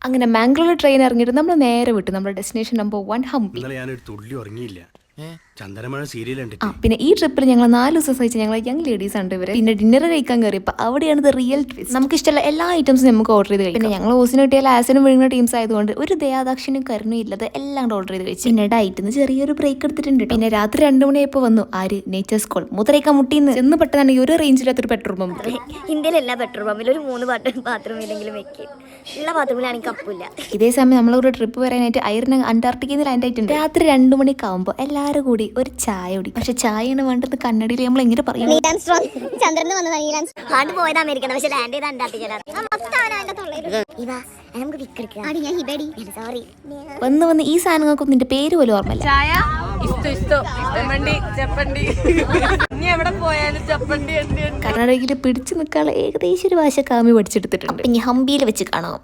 അങ്ങനെ മാംഗ്ലൂർ ട്രെയിൻ ഇറങ്ങിയിട്ട് നമ്മൾ നേരെ വിട്ടു നമ്മുടെ ഡെസ്റ്റിനേഷൻ നമ്പർ 1 ഹംപി. ഞാനൊരു തുള്ളി ഉറങ്ങിയില്ല. ചന്ദനമഴ സീരിയൽ ഉണ്ട്. പിന്നെ ഈ ട്രിപ്പിൽ ഞങ്ങൾ 4 ദിവസം സഹിച്ച് ഞങ്ങൾ യങ് ലേഡീസ് ആണ് ഇവര്. പിന്നെ ഡിന്നർ കഴിക്കാൻ കയറിയപ്പോൾ അവിടെയാണ് ഇത് റിയൽ ട്വിസ്റ്റ്. നമുക്ക് ഇഷ്ടമുള്ള എല്ലാ ഐറ്റംസും നമുക്ക് ഓർഡർ ചെയ്ത് കഴിക്കും. പിന്നെ ഞങ്ങൾ ഓസിന് കിട്ടിയാൽ ആസിനും വീഴുന്ന ടീംസ് ആയതുകൊണ്ട് ഒരു ദയാദാക്ഷിനും കരുണയും ഇല്ലാതെ എല്ലാം ഓർഡർ ചെയ്ത് കഴിച്ചു. പിന്നെ ഡയറ്റിന്ന് ചെറിയൊരു ബ്രേക്ക് എടുത്തിട്ടുണ്ട്. പിന്നെ രാത്രി 2 മണിയായപ്പോൾ വന്നു ആര് നേച്ചർ സ്കോൾ മുതലേക്കാൻ മുട്ടിന്ന് ചെന്ന് പെട്ടെന്ന് ഒരു റേഞ്ചിലാത്തൊരു പെട്രോൾ പമ്പ്. ഇന്ത്യയിലെ എല്ലാ പെട്രോൾ പമ്പിലും ഒരു 3 ബാത്റൂം ഇല്ലെങ്കിലും വെക്കും. ഉള്ള ബാത്റൂമിലാണെങ്കിൽ കപ്പില്ല. ഇതേ സമയം നമ്മളൊരു ട്രിപ്പ് വരാനായിട്ട് അയറിന് അന്റാർട്ടിക്കയിൽ ലാൻഡ് ആയിട്ടുണ്ട്. രാത്രി 2 മണിക്കാവുമ്പോൾ എല്ലാവരും കൂടി ഒരു ചായ കുടി. പക്ഷെ ചായയാണ് വേണ്ടത് കണ്ണടിയിൽ നമ്മൾ എങ്ങനെ പറയും. ചന്ദ്രന് വന്നത് പോയത് അമേരിക്കൻ, പക്ഷെ ലാൻഡ് ചെയ്ത് അന്റാർട്ടിക്കയിലാണ്. വന്ന് ഈ സാധനങ്ങൾക്കൊന്നും നിന്റെ പേര് പോലും ഓർമ്മയില്ല. കർണാടകയിൽ പിടിച്ചു നിൽക്കാനുള്ള ഏകദേശം ഒരു ഭാഷ കാമി പഠിച്ചെടുത്തിട്ടുണ്ട്. ഇനി ഹംപിയിൽ വെച്ച് കാണാം.